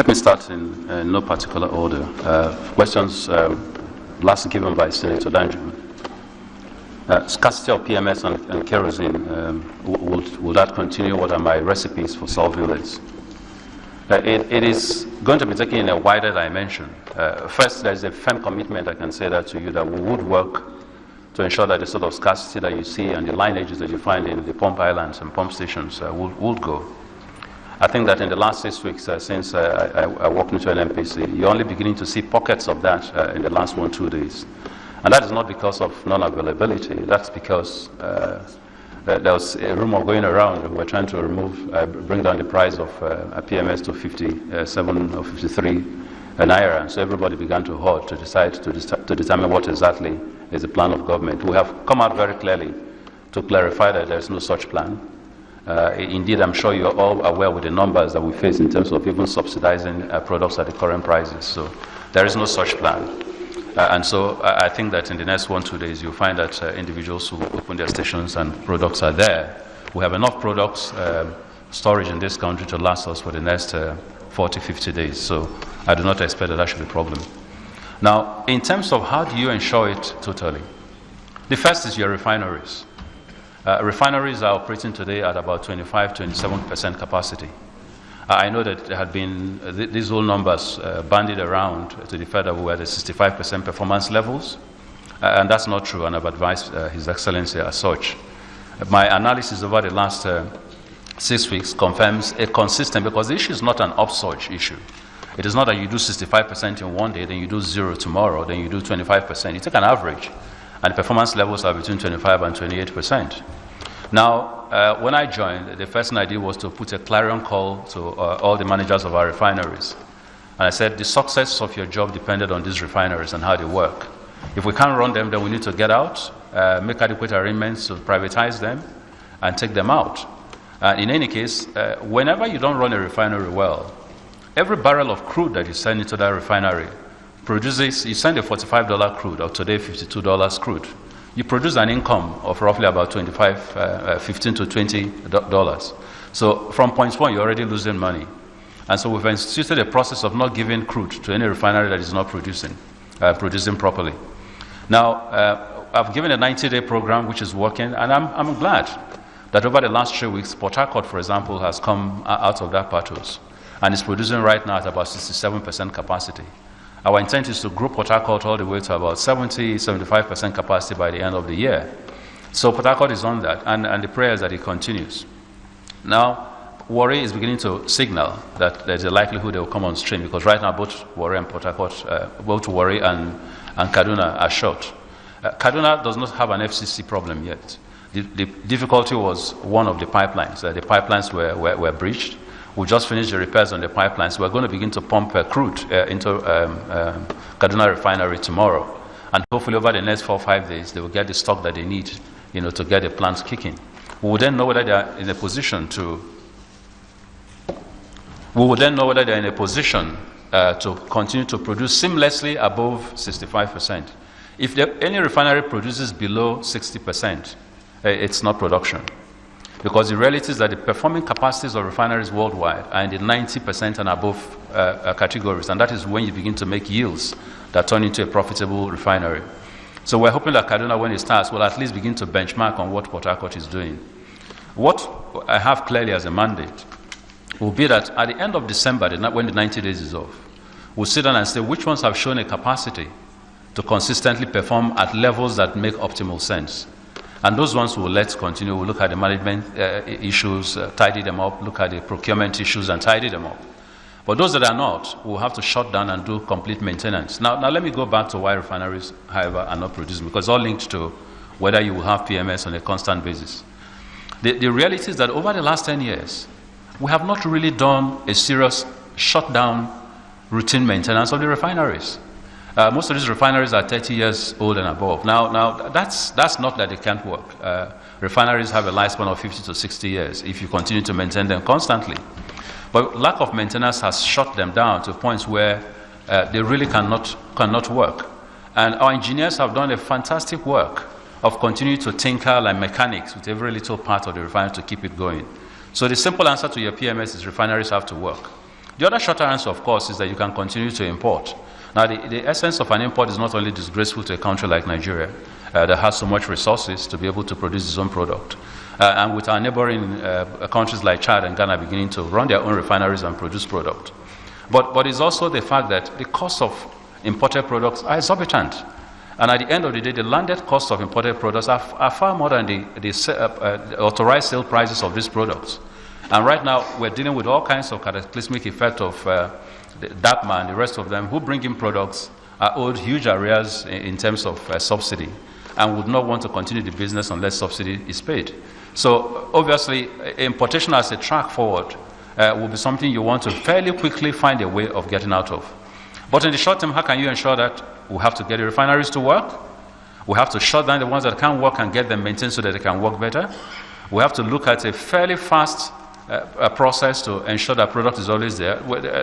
Let me start in no particular order. Questions last given by Senator Downstream. Scarcity of PMS and kerosene, will that continue? What are my recipes for solving this? It is going to be taken in a wider dimension. First, there's a firm commitment, I can say that to you, that we would work to ensure that the sort of scarcity that you see and the lineages that you find in the pump islands and pump stations would go. I think that in the last 6 weeks since I walked into NNPC, you're only beginning to see pockets of that in the last 1-2 days. And that is not because of non-availability. That's because there was a rumor going around that we're trying to bring down the price of PMS to 57 or 53 naira. And so everybody began to hoard to decide to determine what exactly is the plan of government. We have come out very clearly to clarify that there is no such plan. Indeed, I'm sure you're all aware with the numbers that we face in terms of even subsidizing products at the current prices. So there is no such plan. And so I think that in the next 1-2 days, you'll find that individuals who open their stations and products are there. We have enough products storage in this country to last us for the next 40-50 days. So I do not expect that should be a problem. Now, in terms of how do you ensure it totally? The first is your refineries. Refineries are operating today at about 25-27% capacity. I know that there had been these whole numbers bandied around to the fact that we were at 65% performance levels, and that's not true, and I've advised His Excellency as such. My analysis over the last 6 weeks confirms a consistent, because the issue is not an upsurge issue. It is not that you do 65% in one day, then you do 0 tomorrow, then you do 25%. You take an average, and the performance levels are between 25 and 28%. Now, when I joined, the first thing I did was to put a clarion call to all the managers of our refineries. And I said, the success of your job depended on these refineries and how they work. If we can't run them, then we need to get out, make adequate arrangements to privatize them, and take them out. In any case, whenever you don't run a refinery well, every barrel of crude that you send into that refinery produces, you send a $45 crude, or today $52 crude. You produce an income of roughly about $15 to $20. So from point one, you're already losing money. And so we've instituted a process of not giving crude to any refinery that is not producing properly. Now, I've given a 90-day program which is working, and I'm glad that over the last 3 weeks, Port Harcourt, for example, has come out of that pathos and is producing right now at about 67% capacity. Our intent is to grow Port Harcourt all the way to about 70-75% capacity by the end of the year. So Port Harcourt is on that, and the prayer is that it continues. Now, Warri is beginning to signal that there's a likelihood they will come on stream, because right now both Warri and Port Harcourt, both Warri and Kaduna are short. Kaduna does not have an FCC problem yet. The difficulty was one of the pipelines. The pipelines were breached. We just finished the repairs on the pipelines. We're going to begin to pump crude into Kaduna Refinery tomorrow. And hopefully over the next 4 or 5 days, they will get the stock that they need, to get the plants kicking. We will then know whether they are in a position to continue to produce seamlessly above 65%. If any refinery produces below 60%, it's not production. Because the reality is that the performing capacities of refineries worldwide are in the 90% and above categories, and that is when you begin to make yields that turn into a profitable refinery. So we're hoping that Kaduna, when it starts, will at least begin to benchmark on what Port Harcourt is doing. What I have clearly as a mandate will be that at the end of December, when the 90 days is off, we'll sit down and say which ones have shown a capacity to consistently perform at levels that make optimal sense. And those ones will let's continue. We'll look at the management issues, tidy them up, look at the procurement issues and tidy them up. But those that are not, we'll have to shut down and do complete maintenance. Now let me go back to why refineries, however, are not producing, because it's all linked to whether you will have PMS on a constant basis. The reality is that over the last 10 years, we have not really done a serious shutdown routine maintenance of the refineries. Most of these refineries are 30 years old and above. Now that's not that they can't work. Refineries have a lifespan of 50 to 60 years if you continue to maintain them constantly. But lack of maintenance has shut them down to points where they really cannot work. And our engineers have done a fantastic work of continuing to tinker like mechanics with every little part of the refinery to keep it going. So the simple answer to your PMS is refineries have to work. The other shorter answer, of course, is that you can continue to import. Now, the essence of an import is not only disgraceful to a country like Nigeria that has so much resources to be able to produce its own product, and with our neighboring countries like Chad and Ghana beginning to run their own refineries and produce product. But it's also the fact that the cost of imported products are exorbitant. And at the end of the day, the landed cost of imported products are far more than the authorized sale prices of these products. And right now, we're dealing with all kinds of cataclysmic effect of DAPMA and the rest of them who bring in products are owed huge arrears in terms of subsidy and would not want to continue the business unless subsidy is paid. So obviously, importation as a track forward will be something you want to fairly quickly find a way of getting out of. But in the short term, how can you ensure that? We have to get the refineries to work. We have to shut down the ones that can't work and get them maintained so that they can work better. We have to look at a fairly fast process to ensure that product is always there.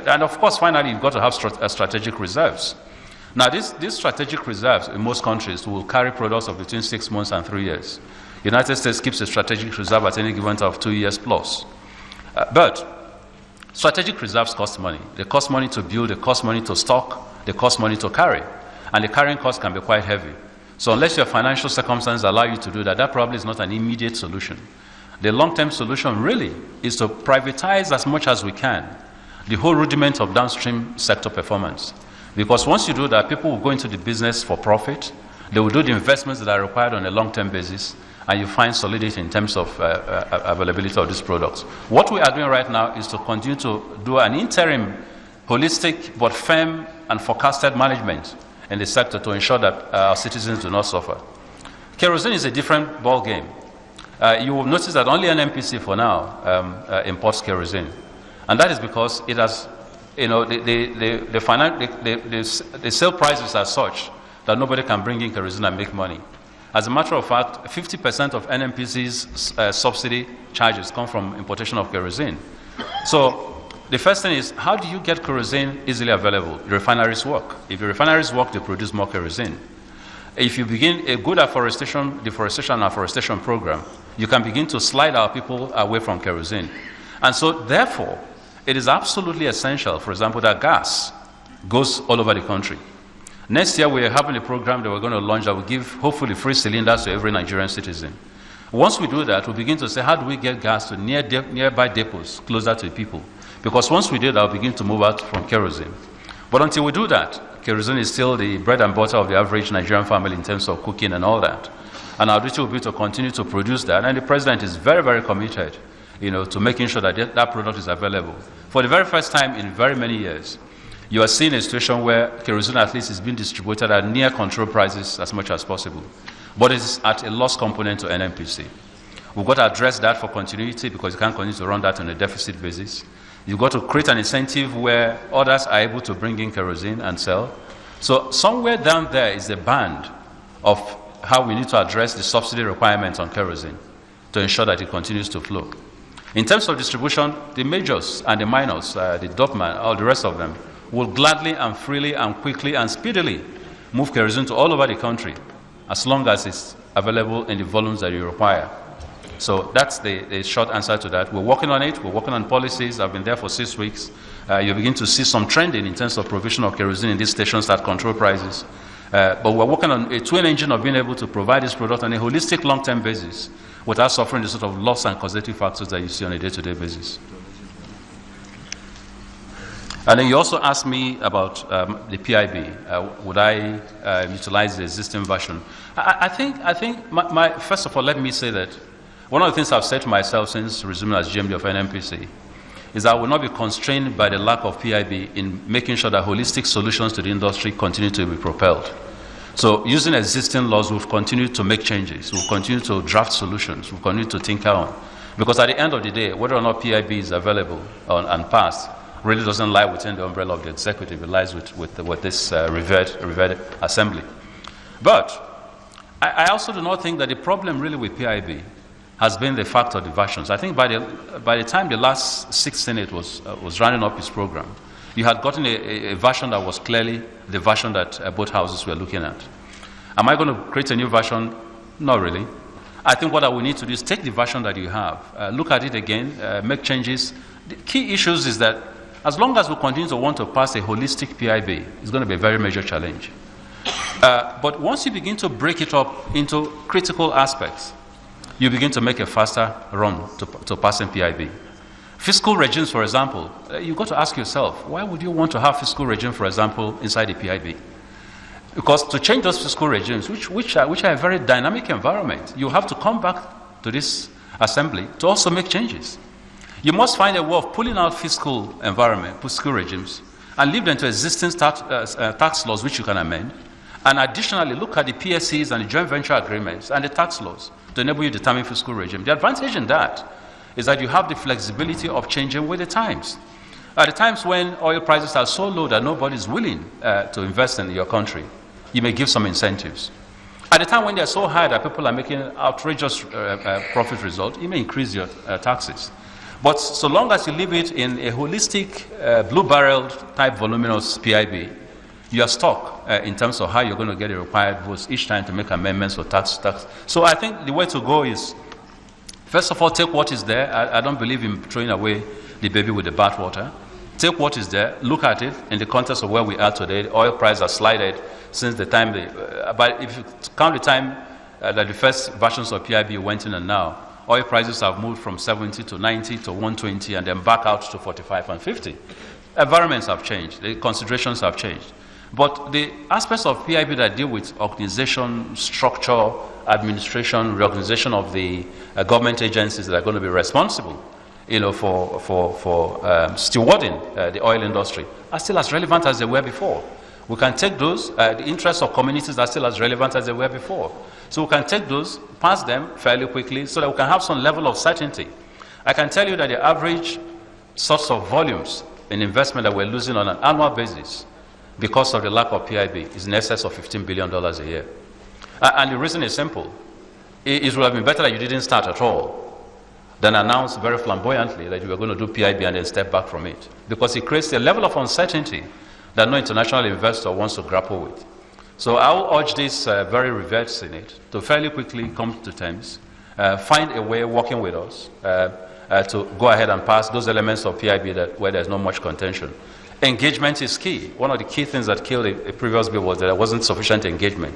And of course, finally, you've got to have strategic reserves. Now, these strategic reserves in most countries will carry products of between 6 months and 3 years. The United States keeps a strategic reserve at any given time of 2 years plus. But strategic reserves cost money. They cost money to build, they cost money to stock, they cost money to carry. And the carrying cost can be quite heavy. So unless your financial circumstances allow you to do that, that probably is not an immediate solution. The long-term solution really is to privatize as much as we can the whole rudiment of downstream sector performance. Because once you do that, people will go into the business for profit. They will do the investments that are required on a long-term basis, and you find solidity in terms of availability of these products. What we are doing right now is to continue to do an interim, holistic, but firm and forecasted management in the sector to ensure that our citizens do not suffer. Kerosene is a different ball game. You will notice that only NNPC for now imports kerosene. And that is because it has, the sale prices are such that nobody can bring in kerosene and make money. As a matter of fact, 50% of NNPC's subsidy charges come from importation of kerosene. So the first thing is, how do you get kerosene easily available? The refineries work. If the refineries work, they produce more kerosene. If you begin a good deforestation and afforestation program, you can begin to slide our people away from kerosene. And so, therefore, it is absolutely essential, for example, that gas goes all over the country. Next year, we are having a program that we're going to launch that will give, hopefully, free cylinders to every Nigerian citizen. Once we do that, we begin to say, how do we get gas to nearby depots, closer to people? Because once we do that, we'll begin to move out from kerosene. But until we do that, kerosene is still the bread and butter of the average Nigerian family in terms of cooking and all that. And our duty will be to continue to produce that. And the president is very, very committed, to making sure that that product is available. For the very first time in very many years, you are seeing a situation where kerosene at least is being distributed at near control prices as much as possible. But it's at a loss component to NNPC. We've got to address that for continuity because you can't continue to run that on a deficit basis. You've got to create an incentive where others are able to bring in kerosene and sell. So somewhere down there is the band of how we need to address the subsidy requirements on kerosene to ensure that it continues to flow. In terms of distribution, the majors and the minors, the DOPMA, all the rest of them, will gladly and freely and quickly and speedily move kerosene to all over the country as long as it's available in the volumes that you require. So that's the short answer to that. We're working on it. We're working on policies. I've been there for 6 weeks. You begin to see some trending in terms of provision of kerosene in these stations that control prices. But we're working on a twin engine of being able to provide this product on a holistic long-term basis without suffering the sort of loss and causative factors that you see on a day-to-day basis. And then you also asked me about the PIB. Would I utilize the existing version? I think first of all, let me say that one of the things I've said to myself since resuming as GMD of NNPC is that I will not be constrained by the lack of PIB in making sure that holistic solutions to the industry continue to be propelled. So using existing laws, we'll continue to make changes. We'll continue to draft solutions. We'll continue to tinker on. Because at the end of the day, whether or not PIB is available and passed really doesn't lie within the umbrella of the executive. It lies with this revered assembly. But I also do not think that the problem really with PIB has been the fact of the versions. I think by the time the last sixth Senate was rounding up its program, you had gotten a version that was clearly the version that both houses were looking at. Am I going to create a new version? Not really. I think what we need to do is take the version that you have, look at it again, make changes. The key issues is that As long as we continue to want to pass a holistic PIB, it's going to be a very major challenge. But once you begin to break it up into critical aspects, you begin to make a faster run to passing PIB. Fiscal regimes, for example, you've got to ask yourself, why would you want to have fiscal regime, for example, inside the PIB? Because to change those fiscal regimes, which are a very dynamic environment, you have to come back to this assembly to also make changes. You must find a way of pulling out fiscal environment, fiscal regimes, and leave them to existing tax laws which you can amend, and additionally look at the PSCs and the joint venture agreements and the tax laws to enable you to determine fiscal regime. The advantage in that is that you have the flexibility of changing with the times. At the times when oil prices are so low that nobody is willing to invest in your country, you may give some incentives. At the time when they're so high that people are making outrageous profit result, you may increase your taxes. But so long as you leave it in a holistic, blue-barreled type voluminous PIB, you are stuck in terms of how you're going to get the required votes each time to make amendments for tax. So I think the way to go is, first of all, take what is there. I don't believe in throwing away the baby with the bathwater. Take what is there, look at it in the context of where we are today. The oil price has slided since the time, but if you count the time that the first versions of PIB went in and now, oil prices have moved from 70 to 90 to 120 and then back out to 45 and 50. Environments have changed, the considerations have changed. But the aspects of PIB that deal with organization, structure, administration, reorganization of the government agencies that are going to be responsible, for stewarding the oil industry are still as relevant as they were before. We can take those, the interests of communities are still as relevant as they were before. So we can take those, pass them fairly quickly so that we can have some level of certainty. I can tell you that the average sorts of volumes in investment that we're losing on an annual basis because of the lack of PIB is in excess of $15 billion a year. And the reason is simple. It would have been better that you didn't start at all than announce very flamboyantly that you were going to do PIB and then step back from it. Because it creates a level of uncertainty that no international investor wants to grapple with. So I will urge this very revered Senate to fairly quickly come to terms, find a way working with us to go ahead and pass those elements of PIB where there's not much contention. Engagement is key. One of the key things that killed a previous bill was that there wasn't sufficient engagement.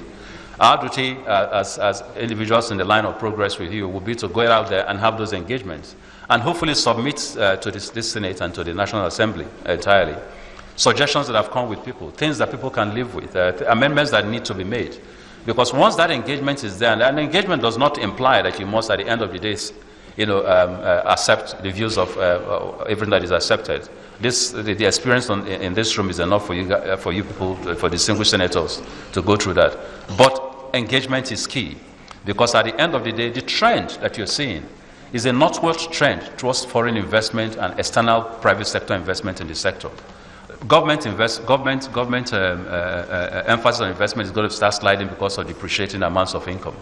Our duty as individuals in the line of progress with you will be to go out there and have those engagements and hopefully submit to this Senate and to the National Assembly entirely suggestions that have come with people, things that people can live with, amendments that need to be made. Because once that engagement is there, and an engagement does not imply that you must at the end of the day accept the views of everything that is accepted. The experience in this room is enough for you people, for distinguished senators to go through that. But engagement is key, because at the end of the day, the trend that you're seeing is a northward trend towards foreign investment and external private sector investment in the sector. Government emphasis on investment is going to start sliding because of depreciating amounts of income.